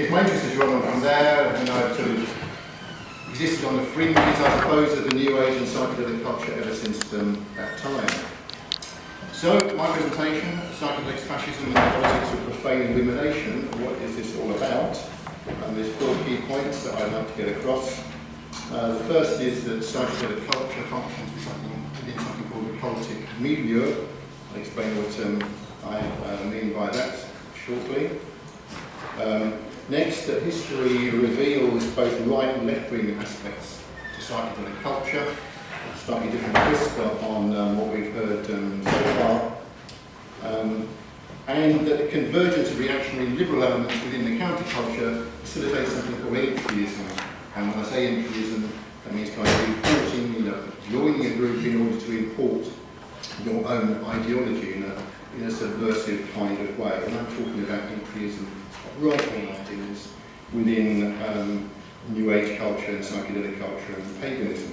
It's my interest as well from there, and I've sort of existed on the fringes, I suppose, of the New Age and psychedelic culture ever since that time. So, my presentation, Psychedelics, Fascism and the Politics of Profane Illumination. What is this all about? There's 4 key points that I'd like to get across. The first is that psychedelic culture functions within something called the Cultic Milieu. I'll explain what I mean by that shortly. Next, that history reveals both right and left-wing aspects to psychedelic culture. Slightly different twist on what we've heard so far. And that the convergence of reactionary liberal elements within the counterculture facilitates something called Entheogens. And when I say Entheogens, that means kind of importing, joining a group in order to import your own ideology in a subversive kind of way. And I'm talking about Entheogens, right-wing ideas within New Age culture and psychedelic culture and paganism.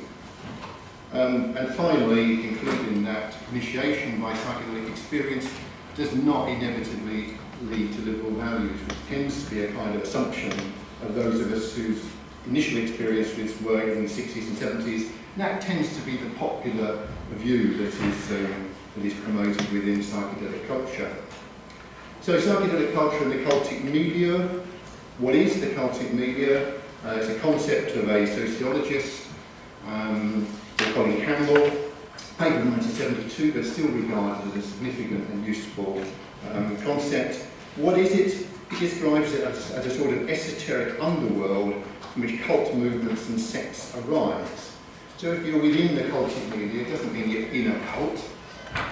And finally, concluding that initiation by psychedelic experience does not inevitably lead to liberal values, which tends to be a kind of assumption of those of us whose initial experience with were in the 60s and 70s. And that tends to be the popular view that is promoted within psychedelic culture. So psychedelic culture and the Cultic Milieu. What is the Cultic Milieu? It's a concept of a sociologist, Campbell, paper in 1972, but still regarded as a significant and useful concept. What is it? It describes it as a sort of esoteric underworld in which cult movements and sects arise. So if you're within the cultic milieu, it doesn't mean you're in a cult.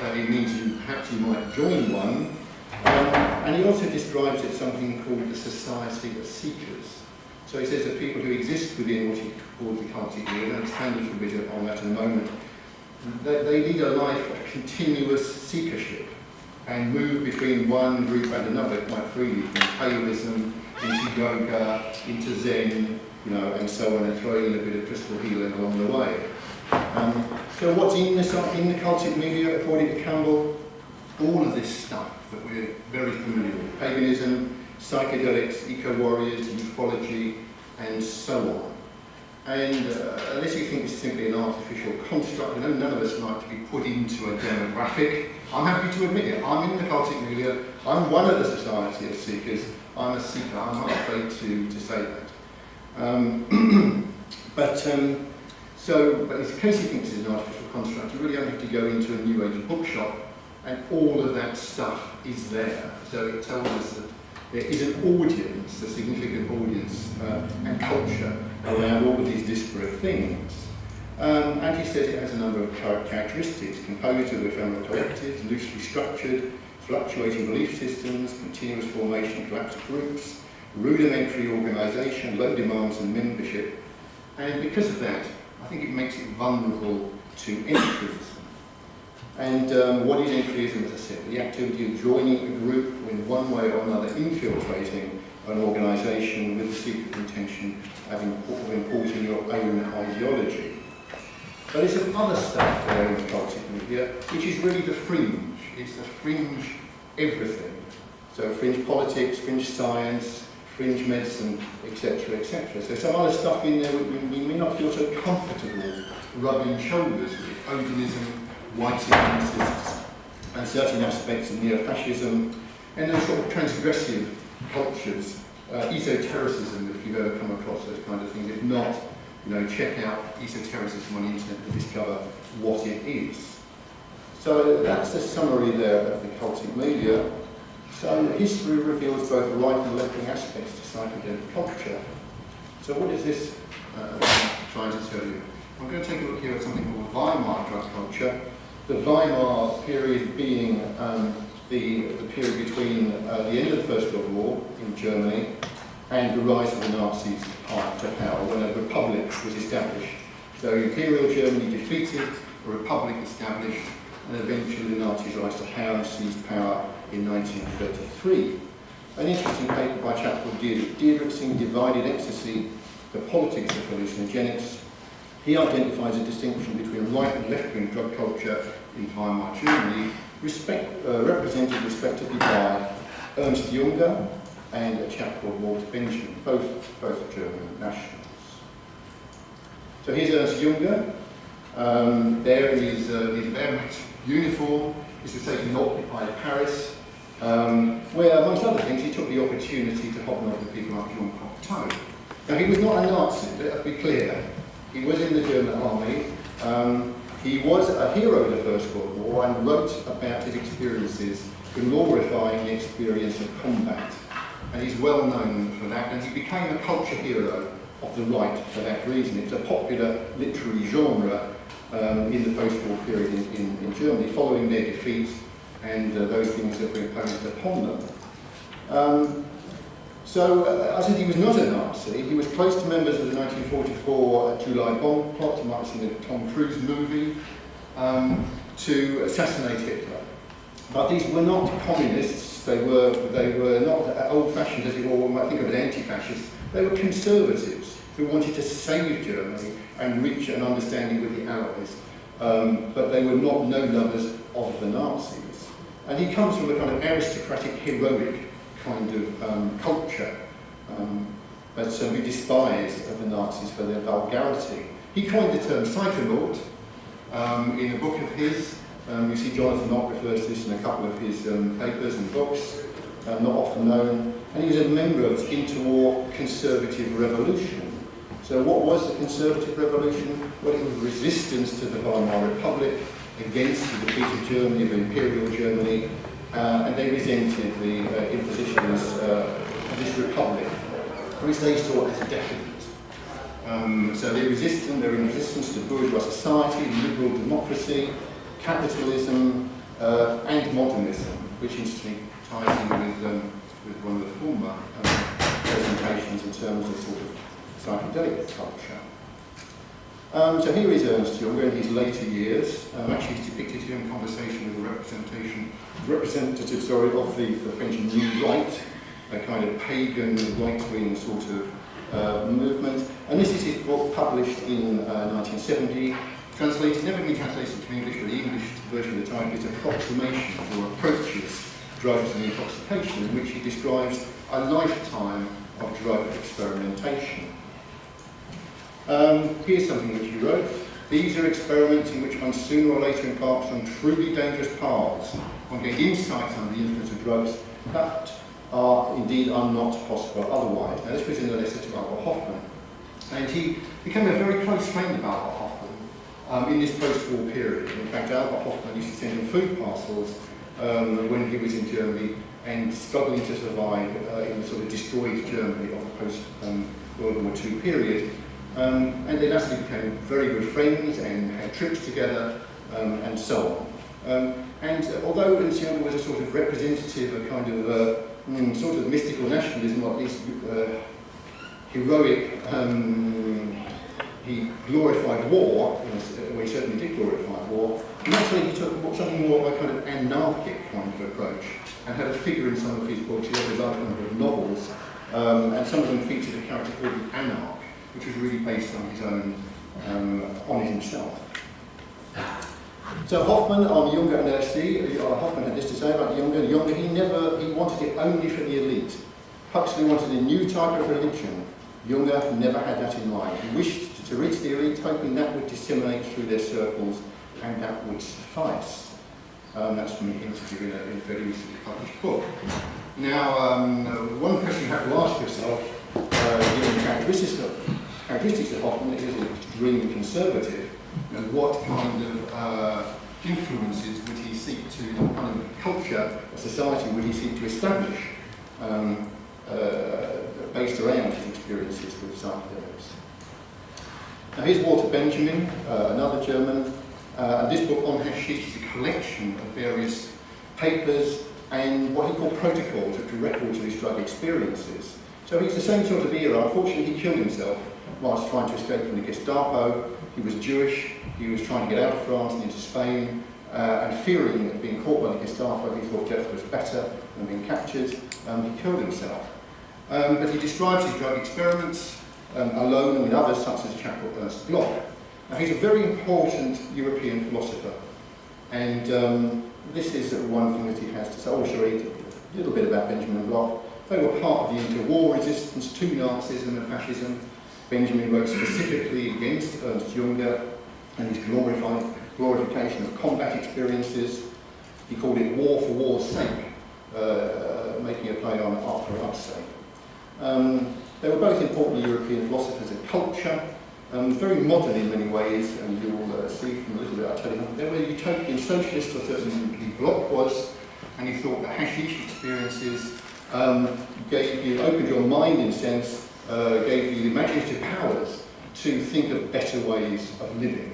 It means perhaps you might join one. And he also describes it as something called the Society of Seekers. So he says that people who exist within what he calls the cultic milieu, and I'll expand a little bit on that in a moment, they lead a life of continuous seekership and move between one group and another quite freely, from Taoism into yoga, into Zen, and so on, and throwing in a bit of crystal healing along the way. So what's in the cultic milieu, according to Campbell? All of this stuff that we're very familiar with: paganism, psychedelics, eco-warriors, ufology, and so on. And unless you think it's simply an artificial construct, none of us like to be put into a demographic. I'm happy to admit it. I'm in the cultic milieu. I'm one of the Society of Seekers. I'm a seeker. I'm not afraid to say that. But in case you think this is an artificial construct, you really only have to go into a New Age bookshop, and all of that stuff is there. So it tells us that there is an audience, a significant audience and culture around all of these disparate things. And he says it has a number of characteristics: composed of ephemeral collectives, loosely structured, fluctuating belief systems, continuous formation, collapse of groups, rudimentary organisation, low demands and membership. And because of that, I think it makes it vulnerable to entryism. And what is entryism, as I said? The activity of joining a group in one way or another, infiltrating an organisation with the secret intention of importing your own ideology. But there's some other stuff there in the cultic milieu, which is really the fringe. It's the fringe everything. So fringe politics, fringe science, fringe medicine, etc., etc. So some other stuff in there we may not feel so comfortable rubbing shoulders with: Odinism, white supremacists, and certain aspects of neo-fascism, and those sort of transgressive cultures, esotericism, if you've ever come across those kind of things. If not, check out esotericism on the internet to discover what it is. So that's the summary there of the cultic milieu. So history reveals both right and left-wing aspects to psychedelic culture. So what is this trying to tell you? I'm going to take a look here at something called Weimar drug culture. The Weimar period being the period between the end of the First World War in Germany and the rise of the Nazis to power, when a republic was established. So Imperial Germany defeated, a republic established, and eventually the Nazis rise to power and seized power in 1933. An interesting paper by a chap called Diedrichsing, Divided Ecstasy, The Politics of Hallucinogenics. He identifies a distinction between right and left-wing drug culture in Weimar Germany, represented respectively by Ernst Jünger and a chap called Walter Benjamin, both German nationals. So here's Ernst Jünger. There is his Wehrmacht uniform. This was taken in occupied Paris, where, amongst other things, he took the opportunity to hobnob with people like Jean Cocteau. Now, he was not a Nazi, let's be clear. He was in the German army. He was a hero of the First World War and wrote about his experiences, glorifying the experience of combat. And he's well known for that, and he became a culture hero of the right for that reason. It's a popular literary genre in the post-war period in Germany, following their defeat and those things that were imposed upon them. I said he was not a Nazi. He was close to members of the 1944 July bomb plot, you might have seen the Tom Cruise movie, to assassinate Hitler. But these were not communists. They were not old-fashioned, as you all might think of as anti-fascists. They were conservatives who wanted to save Germany and reach an understanding with the Allies. But they were not no-lovers of the Nazis. And he comes from a kind of aristocratic, heroic kind of culture, but we despise the Nazis for their vulgarity. He coined the term psychonaut in a book of his. You see Jonathan Ott refers to this in a couple of his papers and books, not often known. And he was a member of the interwar conservative revolution. So what was the conservative revolution? Well, it was resistance to the Weimar Republic, against the defeat of Germany, of Imperial Germany, and they resented the impositions of this republic, which they saw as decadent. So they were in resistance to bourgeois society, liberal democracy, capitalism, and modernism, which interestingly ties in with one of the former presentations in terms of sort of psychedelic culture. So here is Ernst Jünger in his later years. Actually, he's depicted here in conversation with a representative of the French New Right, a kind of pagan right-wing sort of movement. And this is his book published in 1970, translated, never been translated into English, but the English version of the title is Approximations or Approaches, Drugs and Intoxication, in which he describes a lifetime of drug experimentation. Here's something which he wrote. These are experiments in which one sooner or later embarks on truly dangerous paths. One gains insights under the influence of drugs that are not possible otherwise. Now this was in a letter to Albert Hofmann. And he became a very close friend of Albert Hofmann in this post-war period. In fact, Albert Hofmann used to send him food parcels when he was in Germany and struggling to survive in the sort of destroyed Germany of the post-World War II period. And they actually became very good friends and had trips together and so on. And although Ernst Jünger was a sort of representative of kind of sort of mystical nationalism, or at least heroic, he glorified war, well, he certainly did glorify war, and actually he took something more of a kind of anarchic kind of approach, and had a figure in some of his books. He had a large number of novels, and some of them featured a character called the Anarch, which was really based on his own, on himself. So Hofmann on Jünger and LSD, Hofmann had this to say about Jünger. Jünger, he wanted it only for the elite. Huxley wanted a new type of religion. Jünger never had that in mind. He wished to reach the elite, hoping that would disseminate through their circles, and that would suffice. That's from an interview in a very recently published book. Now, one question you have to ask yourself, given the characteristics of Hofmann, is extremely conservative, and what kind of influences would he seek to, what kind of culture or society would he seek to establish based around his experiences with psychedelics. Now here's Walter Benjamin, another German, and this book on hashish is a collection of various papers and what he called protocols, which are records of his drug experiences. So he's the same sort of era. Unfortunately, he killed himself whilst trying to escape from the Gestapo. He was Jewish, he was trying to get out of France and into Spain, and fearing being caught by the Gestapo, he thought death was better than being captured. He killed himself. But he describes his drug experiments alone and with others, such as a chap called Ernst Bloch. Now, he's a very important European philosopher, and this is one thing that he has to say. Oh, sorry, a little bit about Benjamin Bloch. They were part of the interwar resistance to Nazism and fascism. Benjamin wrote specifically against Ernst Jünger and his glorification of combat experiences. He called it war for war's sake, making a play on art for art's sake. They were both important European philosophers of culture, very modern in many ways, and you'll see from a little bit I'll tell you. They were utopian socialists, or certainly Bloch was, and he thought that hashish experiences opened your mind in a sense, gave you imaginative powers to think of better ways of living.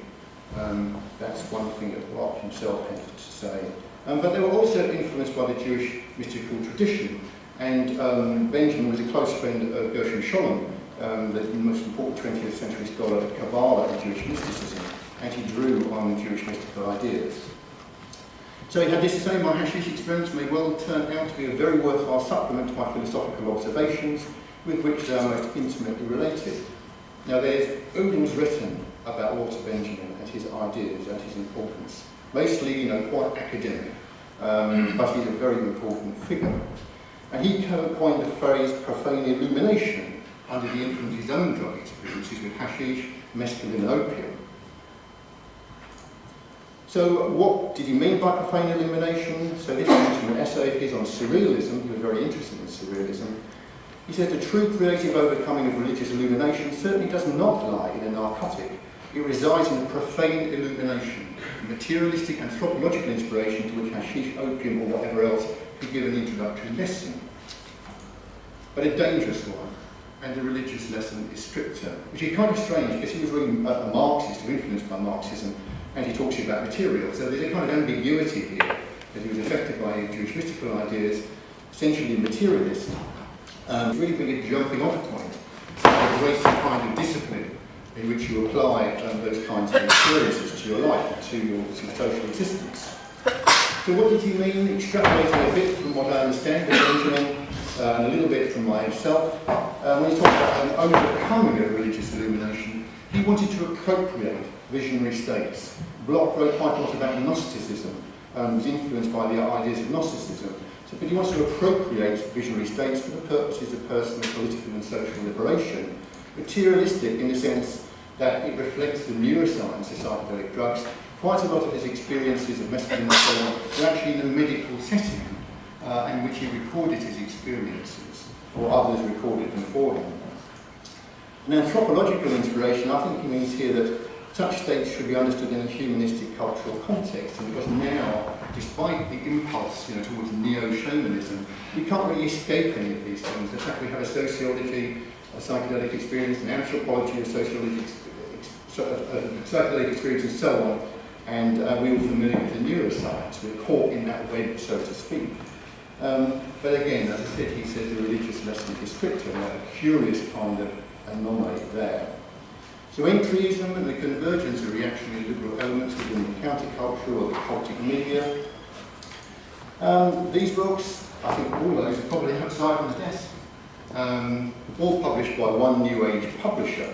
That's one thing that Bloch himself had to say. But they were also influenced by the Jewish mystical tradition, and Benjamin was a close friend of Gershom Scholem, the most important 20th century scholar of Kabbalah and Jewish mysticism, and he drew on the Jewish mystical ideas. So he had this to say: my hashish experience may well turn out to be a very worthwhile supplement to my philosophical observations, with which they are most intimately related. Now Odin's written about Walter Benjamin and his ideas and his importance. Mostly, quite academic, but he's a very important figure. And he coined the phrase profane illumination under the influence of his own drug experiences with hashish, mescaline and opium. So what did he mean by profane illumination? So this comes from an essay of his on surrealism. He was very interested in surrealism. He said the true creative overcoming of religious illumination certainly does not lie in a narcotic. It resides in a profane illumination, a materialistic anthropological inspiration to which hashish, opium, or whatever else could give an introductory lesson. But a dangerous one, and the religious lesson is stricter, which is kind of strange because he was really a Marxist, or influenced by Marxism, and he talks about material. So there's a kind of ambiguity here, that he was affected by Jewish mystical ideas, essentially materialist, really being a jumping off point, a great kind of discipline in which you apply those kinds of experiences to your life, to your social existence. So what did he mean? Extrapolating a bit from what I understand of Benjamin, and a little bit from myself, when he talked about an overcoming of religious illumination, he wanted to appropriate visionary states. Bloch wrote quite a lot about Gnosticism, was influenced by the ideas of Gnosticism, but he wants to appropriate visionary states for the purposes of personal, political and social liberation. Materialistic in the sense that it reflects the neuroscience of psychedelic drugs. Quite a lot of his experiences of mescaline and so on were actually in a medical setting in which he recorded his experiences, or others recorded them for him. An anthropological inspiration, I think he means here that such states should be understood in a humanistic cultural context, and because now, despite the impulse towards neo-shamanism, we can't really escape any of these things. In fact, we have a sociology, a psychedelic experience, an anthropology of psychedelic experience and so on, and we're all familiar with the neuroscience. We're caught in that web, so to speak. But again, as I said, he says the religious lesson is stricter, and a curious kind of anomaly there. So entryism and the convergence of reactionary liberal elements within the counterculture or the cultic milieu. These books, I think all those are probably outside on the desk. All published by one New Age publisher,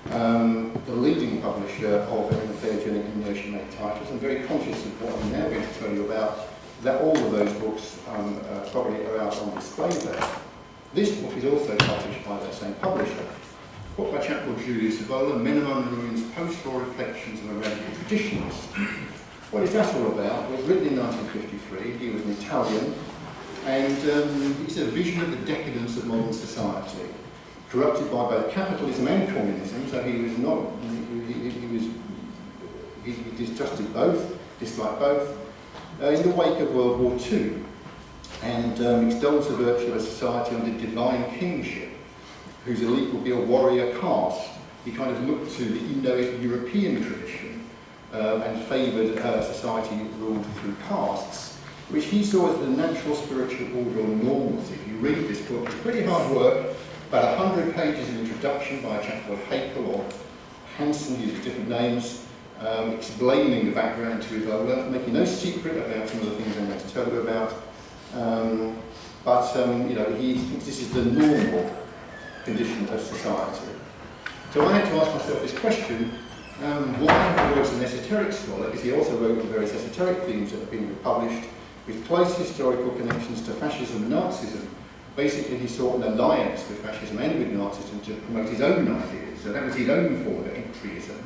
the leading publisher of Entheogens and LSD titles. I'm very conscious of what I'm now going to tell you about, that all of those books probably are out on display there. This book is also published by that same publisher. A book by a chap called Julius, Evola, Minimum Ruins, Post-War Reflections of a Radical Traditionalist. What is that all about? It was written in 1953, he was an Italian, and it's a vision of the decadence of modern society, corrupted by both capitalism and communism, so he was not, he distrusted both, disliked both, in the wake of World War II, and extols the virtue of a society under divine kingship, whose elite would be a warrior caste. He kind of looked to the Indo-European tradition and favoured a society ruled through castes, which he saw as the natural spiritual order or normalcy. If you read this book, it's pretty hard work, about 100 pages of introduction by a chap called Haeckel or Hansen, uses different names, explaining the background to Evola, making no secret about some of the things I'm going to tell you about. He thinks this is the normal condition of society. So I had to ask myself this question, why he was an esoteric scholar, because he also wrote on various esoteric themes that have been published with close historical connections to fascism and Nazism, Basically, he sought an alliance with fascism and with Nazism to promote his own ideas. So that was his own form of entryism.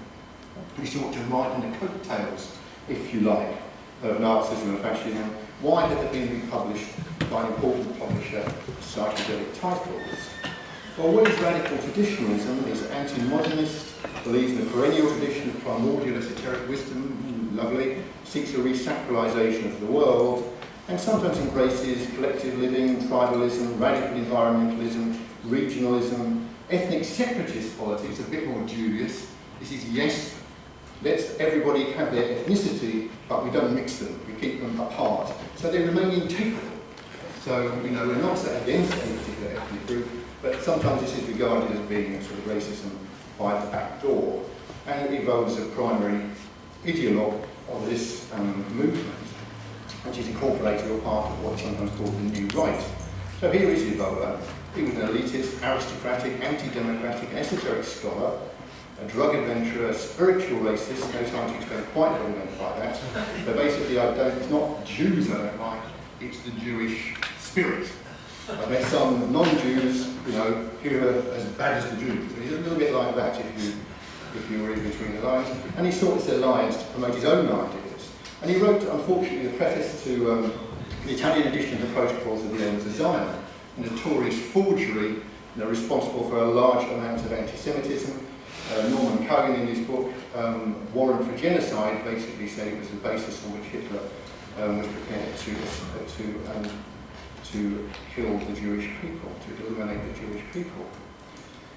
He sought to ride on the coattails, if you like, of Nazism and fascism. Why had it been republished by an important publisher, psychedelic titles? Well, what is radical traditionalism? Is anti-modernist, believes in the perennial tradition of primordial esoteric wisdom, lovely, seeks a resacralization of the world, and sometimes embraces collective living, tribalism, radical environmentalism, regionalism, ethnic separatist politics, a bit more Julius. This is, yes, let's everybody have their ethnicity, but we don't mix them, we keep them apart. So they remain integral. So, you know, we're not against any particular ethnic group, but sometimes this is regarded as being a sort of racism by the back door. And it evolves a primary ideologue of this movement, which is incorporated or part of what's sometimes called the New Right. So here is Evola. He was an elitist, aristocratic, anti-democratic, esoteric scholar, a drug adventurer, a spiritual racist. No time to explain quite what he meant by that. But basically, it's not Jews I don't like, it's the Jewish spirit. I met some non-Jews, you know, who are as bad as the Jews. He's a little bit like that if you were in between the lines. And he sought this alliance to promote his own ideas. And he wrote, unfortunately, the preface to the Italian edition of the Protocols of the Aims of Zion, a notorious forgery, you know, responsible for a large amount of anti-Semitism. Norman Cohen, in his book, Warrant for Genocide, basically said it was the basis on which Hitler was prepared to kill the Jewish people, to eliminate the Jewish people.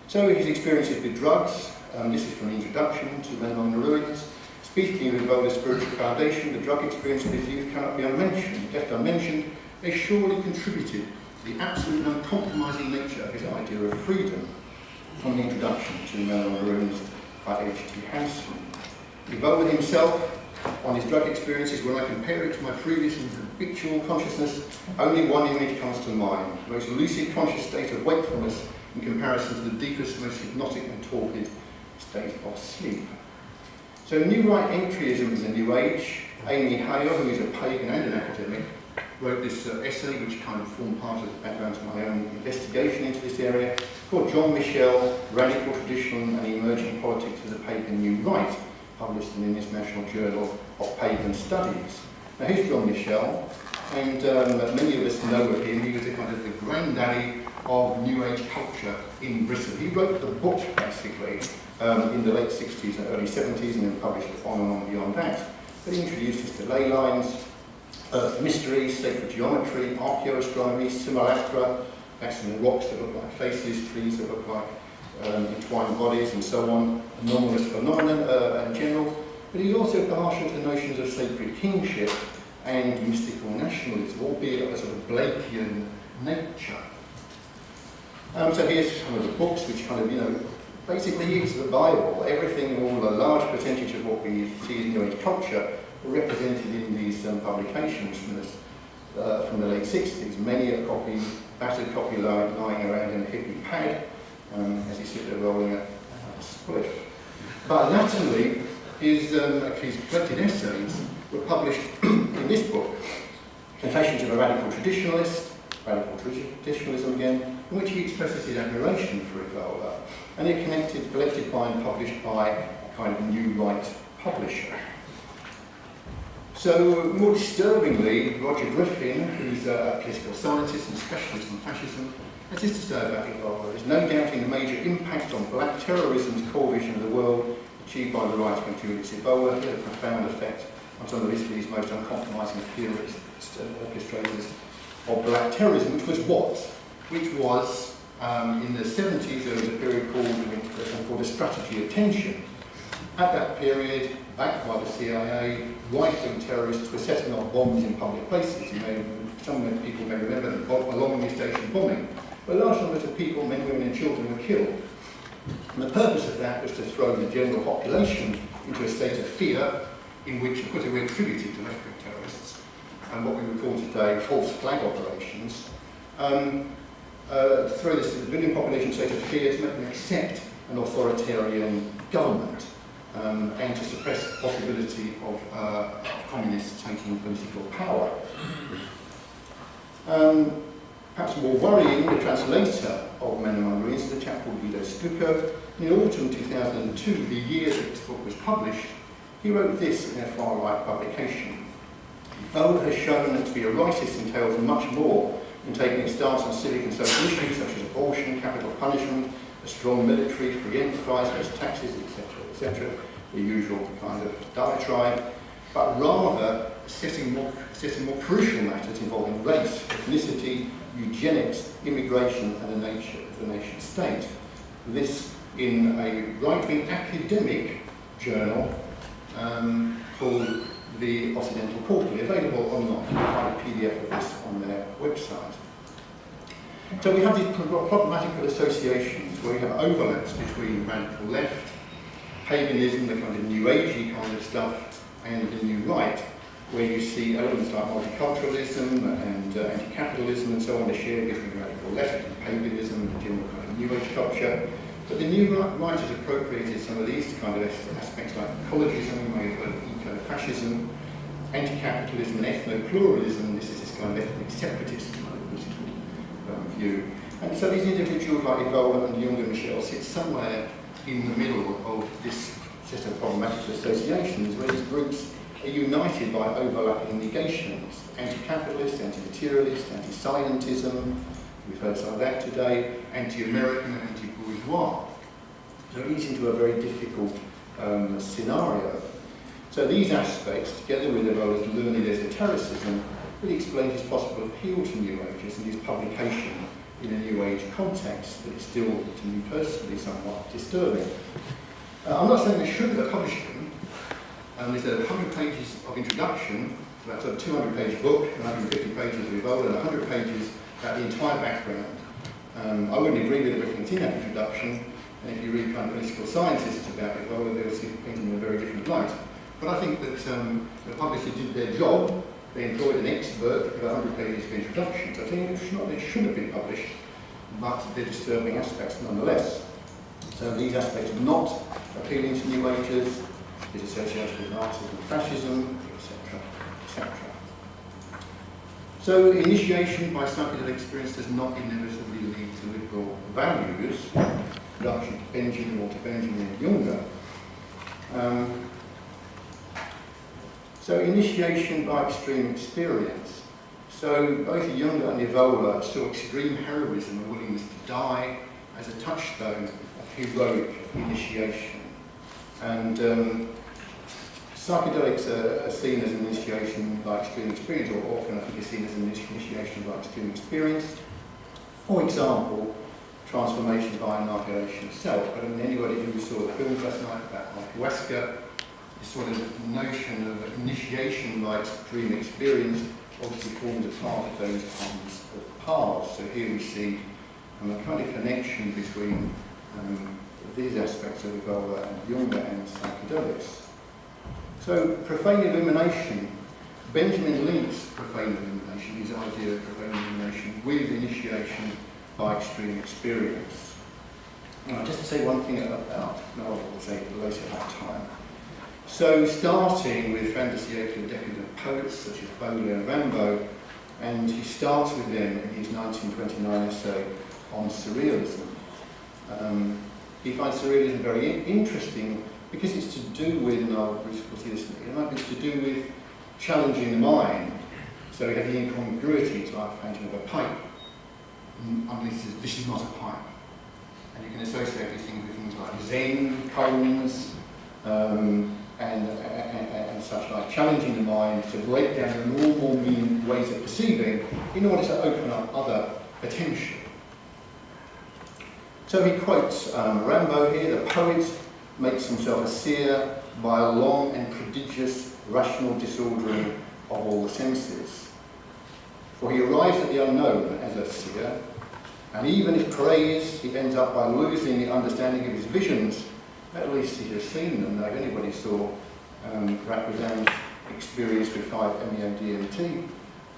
So his experiences with drugs, this is from the introduction to Men on the Ruins. Speaking of Evola's spiritual foundation, the drug experience of his youth cannot be left unmentioned. They surely contributed to the absolute and uncompromising nature of his idea of freedom. From the introduction to Men on the Ruins by H.T. Hansen. Evola himself, on his drug experiences, when I compare it to my previous and habitual consciousness, only one image comes to mind, the most lucid conscious state of wakefulness in comparison to the deepest, most hypnotic and torpid state of sleep. So New Right entryism is a new age. Amy Hale, who is a pagan and an academic, wrote this essay, which kind of formed part of the background to my own investigation into this area, called John Michel, Radical Traditional and Emerging Politics of the Pagan New Right, published in the International Journal of Pagan Studies. Now here's John Michel, and many of us know of him. He was a kind of the granddaddy of New Age culture in Britain. He wrote the book, basically, in the late 60s and early 70s, and then published it on and on beyond that. But he introduced us to ley lines, earth mysteries, sacred geometry, archaeoastronomy, simulacra, that's in the rocks that look like faces, trees that look like entwined bodies, and so on, anomalous phenomena in general. But he's also partial to notions of sacred kingship and mystical nationalism, albeit of a sort of Blakean nature. So here's some of the books which kind of, you know, basically use the Bible. Everything, all a large percentage of what we see in New Age culture were represented in these publications from the late 60s. Many a copy, battered copy lying around in a hippie pad, as he sit there rolling a spliff. But latterly, his collected essays were published in this book, Confessions of a Radical Traditionalist, Radical Traditionalism again, in which he expresses his admiration for Evola, and they're collected by and published by a kind of New Right publisher. So, more disturbingly, Roger Griffin, who's a political scientist and specialist on fascism, has this to say about Evola. There's no doubting the major impact on black terrorism's core vision of the world achieved by the right-wing Julius Evola. He had a profound effect on some of history's most uncompromising theorists and orchestrators of black terrorism, which was what? Which was, in the 70s, there was a period called the strategy of tension. At that period, backed by the CIA, right-wing terrorists were setting off bombs in public places. Some people may remember the Bologna station bombing, where large numbers of people, men, women and children were killed. And the purpose of that was to throw the general population into a state of fear in which, of course, they were attributed to left-wing terrorists and what we would call today false flag operations, to throw the civilian population into a state of fear to make them accept an authoritarian government and to suppress the possibility of communists taking political power. Perhaps more worrying, translator of Men Among Ruins is a chap called Guido Stucco. In autumn 2002, the year that this book was published, he wrote this in a far-right publication. Evola has shown that to be a rightist entails much more than taking a stance on civic and social issues such as abortion, capital punishment, a strong military, free enterprise, less taxes, etc., the usual kind of diatribe, but rather assessing more crucial matters involving race, ethnicity, eugenics, immigration, and the nature of the nation state. This in a right-wing academic journal called the Occidental Quarterly, available online. You can find a PDF of this on their website. So we have these problematical associations where we have overlaps between radical left, paganism, the kind of new agey kind of stuff, and the new right, where you see elements like multiculturalism and anti-capitalism and so on, the share between radical left and paganism and the general kind of new age culture. But the new right has appropriated some of these kind of aspects like ecologism, eco-fascism, anti-capitalism and ethno-pluralism. This is this kind of ethnic separatist kind of political view. And so these individuals like Evola and Jünger and Michel sit somewhere in the middle of this set of problematic associations where these groups are united by overlapping negations: anti-capitalist, anti-materialist, anti-scientism, we've heard some of that today, anti-American and anti-bourgeois. So it leads into a very difficult scenario. So these aspects, together with Evola's learned esotericism, really explain his possible appeal to New Agers and his publication in a New Age context that is still, to me personally, somewhat disturbing. I'm not saying they shouldn't have published them. There's 100 pages of introduction, so that's a 200-page book, 150 pages of Evola, and 100 pages about the entire background. I wouldn't agree with everything that's in that introduction, and if you read kind of political scientists about Evola, they'll see it painted in a very different light. But I think that the publisher did their job. They employed an expert with 100 pages of introduction. So I think they shouldn't have been published, but they're disturbing aspects nonetheless. So these aspects are not appealing to New Agers, is associated with Marxism, fascism, etc., etc. So initiation by psychedelic experience does not inevitably lead to liberal values, introduction to Benjamin or to Benjamin and Jünger. So initiation by extreme experience. So both Jünger and Evola saw extreme heroism and willingness to die as a touchstone of heroic initiation. And psychedelics are seen as an initiation by extreme experience, or often I think is seen as an initiation by extreme experience. For example, transformation by annihilation of self. But I mean, anybody who saw the films last night about ayahuasca, this sort of notion of initiation by extreme experience obviously forms a part of those kinds of paths. So here we see a kind of connection between these aspects of Evola and Jünger and psychedelics. So profane illumination, Benjamin links profane illumination, his idea of profane illumination, with initiation by extreme experience. Now, just to say one thing about, no, I'll say it later at time. So starting with fantasy-aching decadent poets such as Baudelaire and Rimbaud, and he starts with them in his 1929 essay on surrealism. He finds surrealism very interesting because it's to do with, and we'll see this in a moment, it's to do with challenging the mind. So we have the incongruities like painting of a pipe. Unleashes, this is not a pipe. And you can associate these things with things like Zen, koans, and such like, challenging the mind to break down the normal ways of perceiving in order to open up other potential. So he quotes Rimbaud here: the poet makes himself a seer by a long and prodigious rational disordering of all the senses. For he arrives at the unknown as a seer, and even if praised, he ends up by losing the understanding of his visions. At least he has seen them. Now, if anybody saw Rapid's experience with 5-MeO-DMT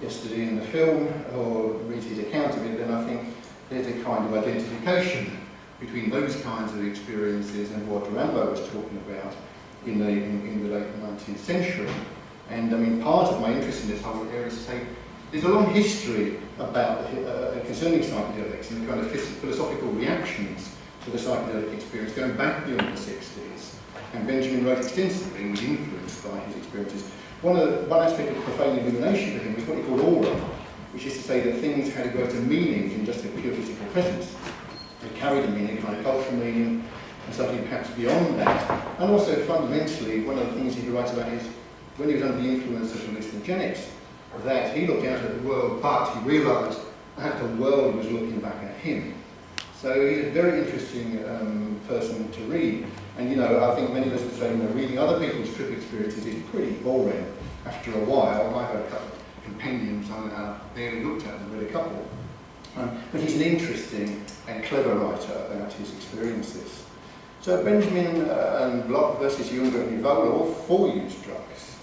yesterday in the film, or read his account of it, then I think there's a kind of identification between those kinds of experiences and what Rimbaud was talking about in the late 19th century. And I mean, part of my interest in this whole area is to say, There's a long history about concerning psychedelics and the kind of philosophical reactions to the psychedelic experience going back beyond the 60s. And Benjamin wrote extensively and was influenced by his experiences. One aspect of profane illumination for him was what he called aura, which is to say that things had a greater meaning than just a pure physical presence. They carried a meaning, a kind of cultural meaning, and something perhaps beyond that. And also, fundamentally, one of the things he writes about is when he was under the influence of hallucinogenics, that he looked out at the world, but he realised that the world was looking back at him. So he's a very interesting person to read. And, you know, I think many of us would say, you know, reading other people's trip experiences is pretty boring after a while. I've had a couple of compendiums I barely looked at and read a couple. But he's an interesting and clever writer about his experiences. So Benjamin and Bloch versus Jünger and Evola all four used drugs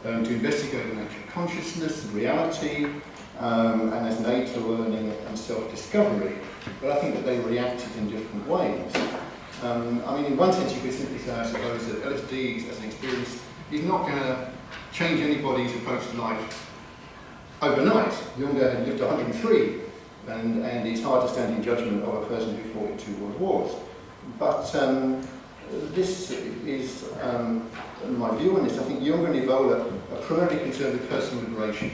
to investigate the nature of consciousness and reality, and as an aid to learning and self-discovery. But I think that they reacted in different ways. I mean, in one sense, you could simply say, I suppose, that LSD as an experience is not going to change anybody's approach to life overnight. Jünger had lived 103, and it's hard to stand in judgment of a person who fought in 2 world wars. But this is my view on this. I think Jünger and Evola are primarily concerned with personal liberation.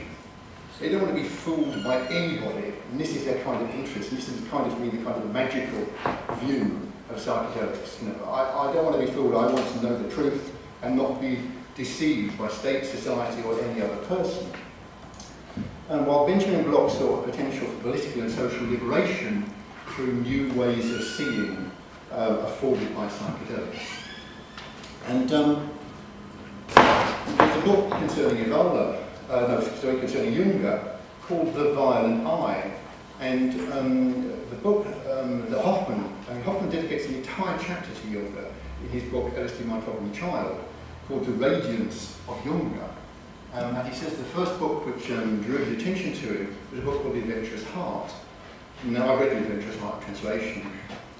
They don't want to be fooled by anybody, and this is their kind of interest. This is kind of, to me, the kind of magical view of psychedelics. You know, I don't want to be fooled. I want to know the truth and not be deceived by state, society, or any other person. And while Benjamin Bloch saw a potential for political and social liberation through new ways of seeing afforded by psychedelics. And there's a book concerning Evola, concerning Jünger, called The Violent Eye. And the book that Hofmann dedicates an entire chapter to Jünger in his book LSD, My Problem Child, called The Radiance of Jünger. And he says the first book which drew his attention to him was a book called The Adventurous Heart. Now, I've read The Adventurous Heart translation.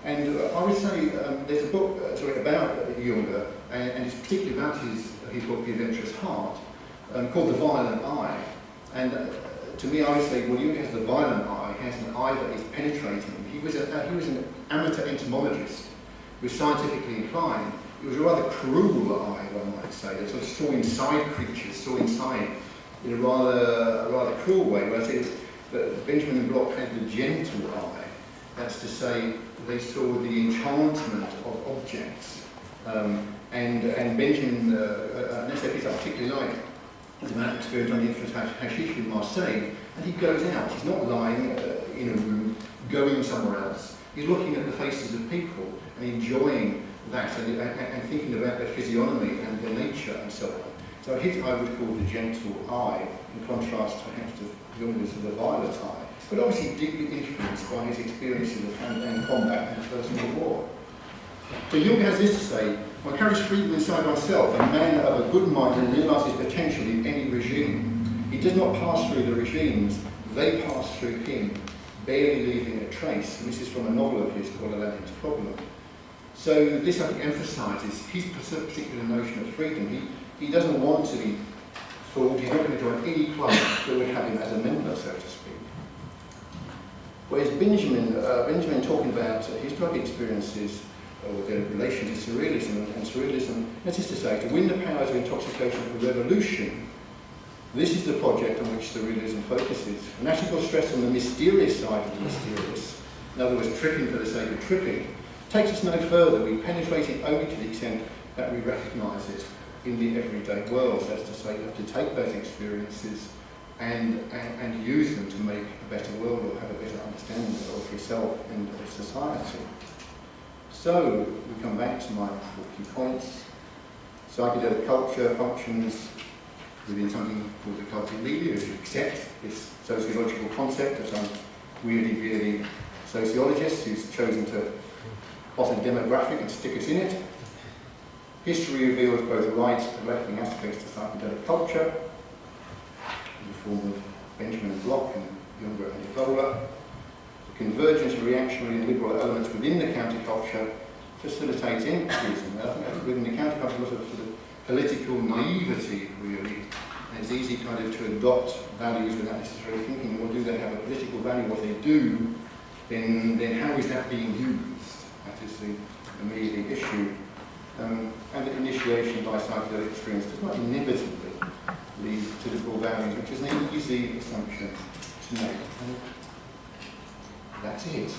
And I would say there's a book about Jünger, and it's particularly about his book, The Adventurous Heart, called The Violent Eye. And to me, I would say, well, Jünger has the violent eye. He has an eye that is penetrating. He was an amateur entomologist, who was scientifically inclined. It was a rather cruel eye, one might say, that sort of saw inside creatures, saw inside in a rather cruel way. Whereas that Benjamin and Bloch had the gentle eye. That's to say, they saw the enchantment of objects. And Benjamin, Nesef I particularly like, has a man experience on the influence of hashish in Marseille, and he goes out. He's not lying in a room, going somewhere else. He's looking at the faces of people and enjoying that and thinking about their physiognomy and their nature and so on. So his I would call the gentle eye, in contrast perhaps to Jünger's the violet eye, but obviously deeply influenced by his experiences of hand-to-hand combat in the First World War. So Jünger has this to say: one carries freedom inside oneself, a man of a good mind who realises potential in any regime. He does not pass through the regimes, they pass through him, barely leaving a trace. And this is from a novel of his called Aladdin's Problem. So this, I think, emphasises his particular notion of freedom. He doesn't want to be fooled. He's not going to join any club that would have him as a member, so to speak. Whereas Benjamin talking about his drug experiences, or their relation to surrealism, and surrealism, that is to say, to win the powers of intoxication for revolution, this is the project on which surrealism focuses. And actually got stress on the mysterious side of the mysterious, in other words, tripping for the sake of tripping, takes us no further. We penetrate it only to the extent that we recognise it in the everyday world. That's to say, you have to take those experiences and use them to make a better world or have a better understanding of yourself and of society. So, we come back to my 4 key points. Psychedelic culture functions within something called the Cultic Milieu, if you accept this sociological concept of some weirdy sociologist who's chosen to plot a demographic and stick us in it. History reveals both right and left-wing aspects to psychedelic culture, in the form of Benjamin and Bloch and Jünger and Evola. The convergence of reactionary and liberal elements within the counterculture facilitates empiricism. I think within the counterculture, a lot of sort of political naivety, really, And it's easy kind of to adopt values without necessarily thinking, well, do they have a political value? What they do, then how is that being used? That is the immediate issue. And the initiation by psychedelic experience does not inevitably lead to political values, which is an easy assumption to make. And that's it.